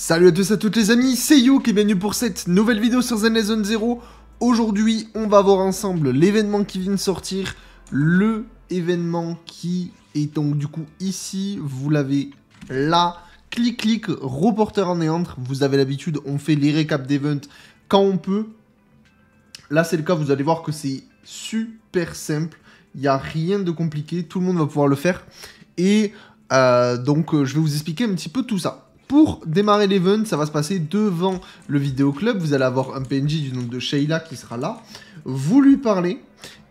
Salut à tous et à toutes les amis, c'est Youk et bienvenue pour cette nouvelle vidéo sur Zenless Zone Zero. Aujourd'hui, on va voir ensemble l'événement qui vient de sortir, le événement qui est donc du coup ici, vous l'avez là, clic reporter en néantre. Vous avez l'habitude, on fait les récaps d'event quand on peut. Là c'est le cas, vous allez voir que c'est super simple, il n'y a rien de compliqué, tout le monde va pouvoir le faire. Et donc je vais vous expliquer un petit peu tout ça. Pour démarrer l'event, ça va se passer devant le vidéo club. Vous allez avoir un PNJ du nom de Sheila qui sera là. Vous lui parlez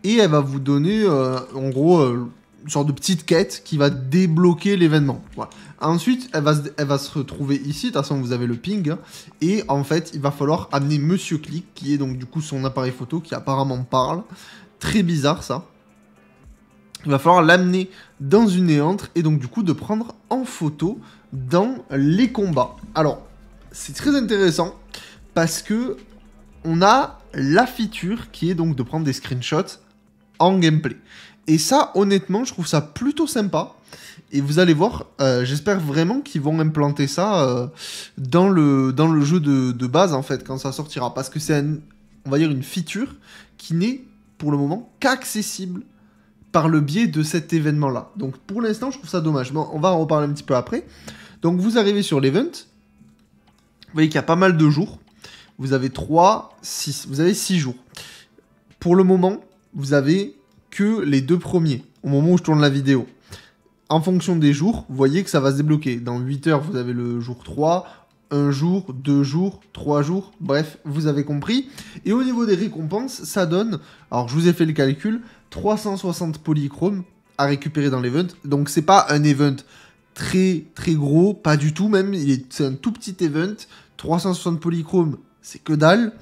et elle va vous donner en gros une sorte de petite quête qui va débloquer l'événement. Voilà. Ensuite, elle va se retrouver ici. De toute façon, vous avez le ping. Hein, et en fait, il va falloir amener Monsieur Click, qui est donc du coup son appareil photo qui apparemment parle. Très bizarre ça. Il va falloir l'amener dans une néantre et donc du coup de prendre en photo dans les combats. Alors, c'est très intéressant parce que on a la feature qui est donc de prendre des screenshots en gameplay. Et ça, honnêtement, je trouve ça plutôt sympa. Et vous allez voir, j'espère vraiment qu'ils vont implanter ça dans le jeu de base, en fait, quand ça sortira. Parce que c'est, on va dire, une feature qui n'est, pour le moment, qu'accessible par le biais de cet événement-là. Donc, pour l'instant, je trouve ça dommage. Mais on va en reparler un petit peu après. Donc, vous arrivez sur l'event. Vous voyez qu'il y a pas mal de jours. Vous avez 3, 6. Vous avez 6 jours. Pour le moment, vous avez que les 2 premiers, au moment où je tourne la vidéo. En fonction des jours, vous voyez que ça va se débloquer. Dans 8 heures, vous avez le jour 3, 1 jour, 2 jours, 3 jours, bref, vous avez compris. Et au niveau des récompenses, ça donne, alors je vous ai fait le calcul, 360 polychromes à récupérer dans l'event. Donc c'est pas un event très gros, pas du tout même, c'est un tout petit event. 360 polychromes, c'est que dalle.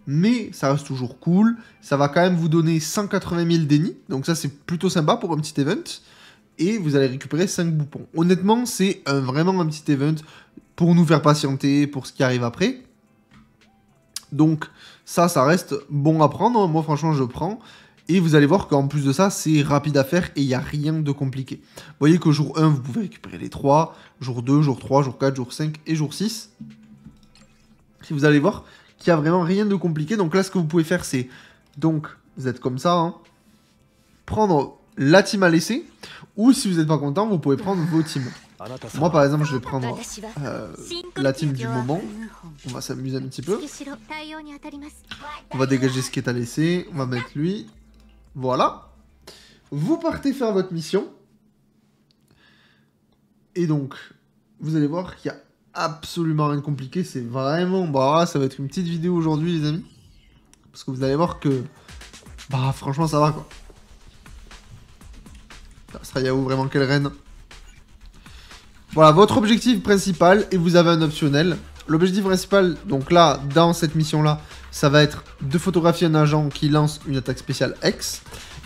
Mais ça reste toujours cool. Ça va quand même vous donner 180 000 dénis. Donc ça, c'est plutôt sympa pour un petit event. Et vous allez récupérer 5 boupons. Honnêtement, c'est vraiment un petit event pour nous faire patienter pour ce qui arrive après. Donc ça reste bon à prendre. Moi, franchement, je prends. Et vous allez voir qu'en plus de ça, c'est rapide à faire et il n'y a rien de compliqué. Vous voyez qu'au jour 1, vous pouvez récupérer les 3. Jour 2, jour 3, jour 4, jour 5 et jour 6. Et vous allez voir qu'il n'y a vraiment rien de compliqué. Donc là, ce que vous pouvez faire, c'est... Donc, vous êtes comme ça, hein, prendre la team à laisser. Ou si vous n'êtes pas content, vous pouvez prendre vos teams. Moi, par exemple, je vais prendre la team du moment. On va s'amuser un petit peu. On va dégager ce qui est à laisser. On va mettre lui. Voilà. Vous partez faire votre mission. Et donc, vous allez voir qu'il y a absolument rien de compliqué, c'est vraiment... Bah, ça va être une petite vidéo aujourd'hui, les amis. Parce que vous allez voir que... Bah, franchement, ça va, quoi. Ça sera Yahoo, vraiment, quelle reine. Voilà, votre objectif principal, et vous avez un optionnel. L'objectif principal, donc là, dans cette mission-là, ça va être de photographier un agent qui lance une attaque spéciale X.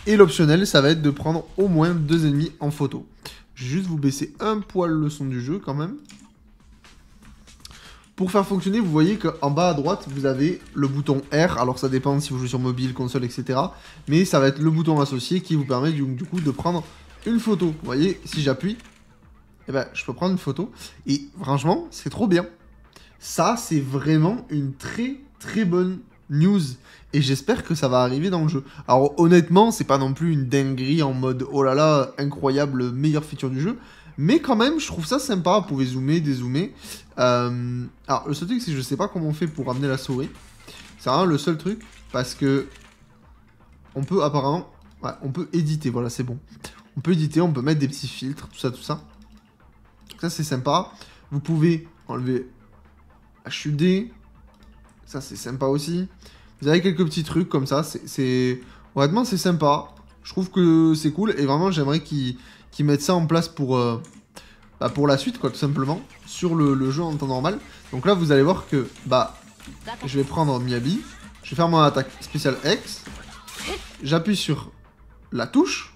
Et l'optionnel, ça va être de prendre au moins 2 ennemis en photo. Je vais juste vous baisser un poil le son du jeu, quand même. Pour faire fonctionner, vous voyez qu'en bas à droite, vous avez le bouton R. Alors ça dépend si vous jouez sur mobile, console, etc. Mais ça va être le bouton associé qui vous permet du coup de prendre une photo. Vous voyez, si j'appuie, eh ben, je peux prendre une photo. Et franchement, c'est trop bien. Ça, c'est vraiment une très bonne news. Et j'espère que ça va arriver dans le jeu. Alors honnêtement, c'est pas non plus une dinguerie en mode oh là là, incroyable, meilleure feature du jeu. Mais quand même, je trouve ça sympa. Vous pouvez zoomer, dézoomer. Alors, le seul truc, c'est que je sais pas comment on fait pour ramener la souris. C'est vraiment le seul truc. Parce que on peut apparemment... Ouais, on peut éditer. Voilà, c'est bon. On peut éditer, on peut mettre des petits filtres, tout ça. Donc ça, c'est sympa. Vous pouvez enlever HUD. Ça, c'est sympa aussi. Vous avez quelques petits trucs comme ça. Honnêtement, c'est sympa. Je trouve que c'est cool. Et vraiment, j'aimerais qu'ils mettent ça en place pour la suite, quoi, tout simplement, sur le jeu en temps normal. Donc là, vous allez voir que, je vais prendre Miyabi, je vais faire mon attaque spéciale X, j'appuie sur la touche,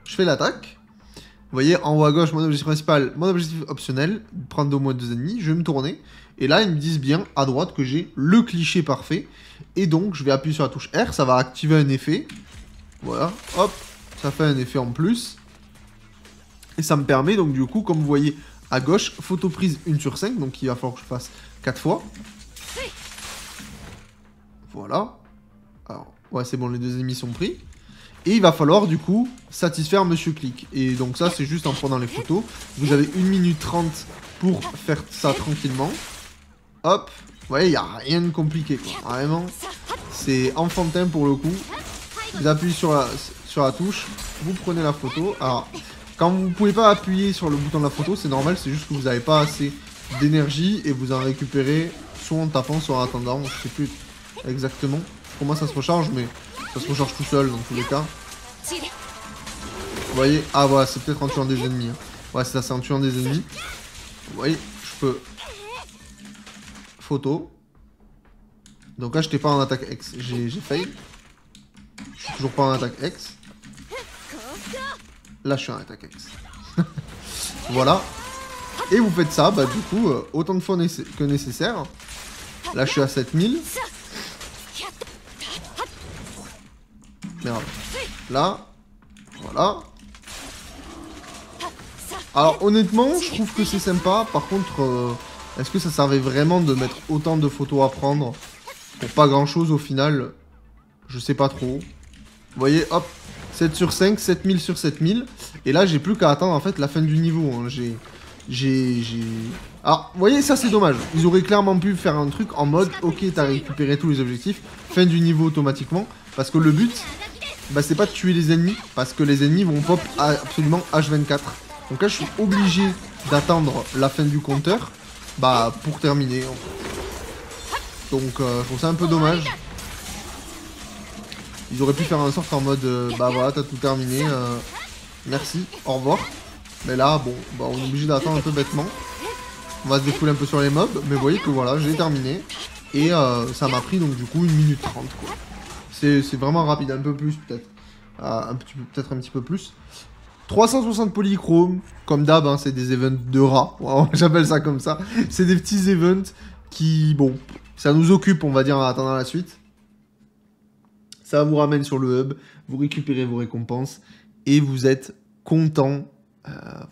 je fais l'attaque. Vous voyez, en haut à gauche, mon objectif principal, mon objectif optionnel, prendre au moins 2 ennemis, je vais me tourner, et là, ils me disent bien, à droite, que j'ai le cliché parfait, et donc, je vais appuyer sur la touche R, ça va activer un effet, voilà, hop, ça fait un effet en plus. Et ça me permet donc du coup, comme vous voyez à gauche, photo prise 1 sur 5, donc il va falloir que je fasse 4 fois. Voilà. Alors, ouais, c'est bon, les 2 ennemis sont pris. Et il va falloir, du coup, satisfaire Monsieur Click. Et donc ça, c'est juste en prenant les photos. Vous avez 1 minute 30 pour faire ça tranquillement. Hop. Vous voyez, il n'y a rien de compliqué, quoi. Vraiment, c'est enfantin pour le coup. Vous appuyez sur la touche, vous prenez la photo. Alors, quand vous ne pouvez pas appuyer sur le bouton de la photo, c'est normal, c'est juste que vous n'avez pas assez d'énergie et vous en récupérez soit en tapant, soit en attendant. Je sais plus exactement comment ça se recharge, mais ça se recharge tout seul dans tous les cas. Vous voyez? Ah voilà, c'est peut-être en tuant des ennemis. Hein. Ouais, c'est ça, c'est en tuant des ennemis. Vous voyez, je peux... Photo. Donc là, je n'étais pas en attaque X. J'ai fail. Je suis toujours pas en attaque X. Là, je suis en attaque X. Voilà. Et vous faites ça, bah du coup, autant de fois que nécessaire. Là, je suis à 7000. Merde. Là. Voilà. Alors, honnêtement, je trouve que c'est sympa. Par contre, est-ce que ça servait vraiment de mettre autant de photos à prendre pour pas grand-chose au final? Je sais pas trop. Vous voyez, hop. 7 sur 5, 7000 sur 7000. Et là, j'ai plus qu'à attendre en fait la fin du niveau. Hein. Alors, vous voyez, ça c'est dommage. Ils auraient clairement pu faire un truc en mode, ok, t'as récupéré tous les objectifs, fin du niveau automatiquement. Parce que le but, bah, c'est pas de tuer les ennemis, parce que les ennemis vont pop absolument H24. Donc là, je suis obligé d'attendre la fin du compteur, bah, pour terminer. Donc, je trouve ça un peu dommage. Ils auraient pu faire en sorte en mode, bah voilà, t'as tout terminé, merci, au revoir. Mais là, bon, bah, on est obligé d'attendre un peu bêtement. On va se défouler un peu sur les mobs, mais vous voyez que voilà, j'ai terminé. Et ça m'a pris donc du coup 1 minute 30 quoi. C'est vraiment rapide, un peu plus peut-être. Peut-être un petit peu plus. 360 polychromes, comme d'hab, hein, c'est des events de rats. Wow, j'appelle ça comme ça. C'est des petits events qui, bon, ça nous occupe, on va dire, en attendant la suite. Ça vous ramène sur le hub, vous récupérez vos récompenses et vous êtes content.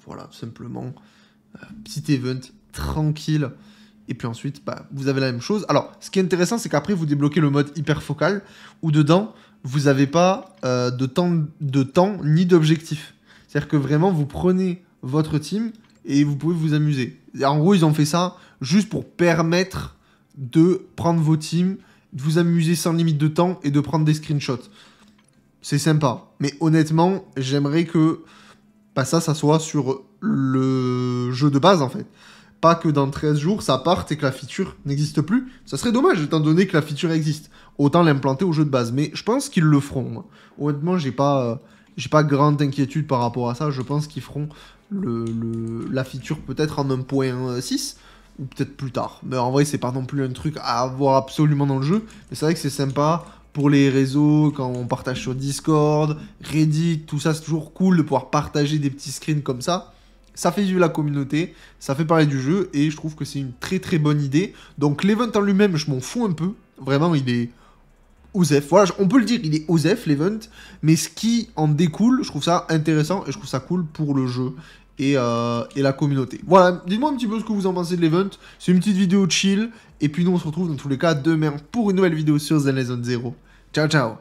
Voilà, tout simplement. Petit event tranquille. Et puis ensuite, bah, vous avez la même chose. Alors, ce qui est intéressant, c'est qu'après, vous débloquez le mode hyper focal où dedans, vous n'avez pas de temps ni d'objectif. C'est-à-dire que vraiment, vous prenez votre team et vous pouvez vous amuser. Et en gros, ils ont fait ça juste pour permettre de prendre vos teams, de vous amuser sans limite de temps et de prendre des screenshots. C'est sympa. Mais honnêtement, j'aimerais que bah, ça soit sur le jeu de base, en fait. Pas que dans 13 jours, ça parte et que la feature n'existe plus. Ça serait dommage, étant donné que la feature existe. Autant l'implanter au jeu de base. Mais je pense qu'ils le feront. Moi. Honnêtement, j'ai pas grande inquiétude par rapport à ça. Je pense qu'ils feront la feature peut-être en 1.6. Ou peut-être plus tard. Mais en vrai, c'est pas non plus un truc à avoir absolument dans le jeu. Mais c'est vrai que c'est sympa pour les réseaux, quand on partage sur Discord, Reddit, tout ça, c'est toujours cool de pouvoir partager des petits screens comme ça. Ça fait vivre la communauté, ça fait parler du jeu, et je trouve que c'est une très très bonne idée. Donc l'event en lui-même, je m'en fous un peu. Vraiment, il est osef. Voilà, on peut le dire, il est osef l'event. Mais ce qui en découle, je trouve ça intéressant, et je trouve ça cool pour le jeu. Et la communauté. Voilà, dites-moi un petit peu ce que vous en pensez de l'event. C'est une petite vidéo chill. Et puis nous, on se retrouve dans tous les cas demain pour une nouvelle vidéo sur Zen Zone Zero. Ciao, ciao.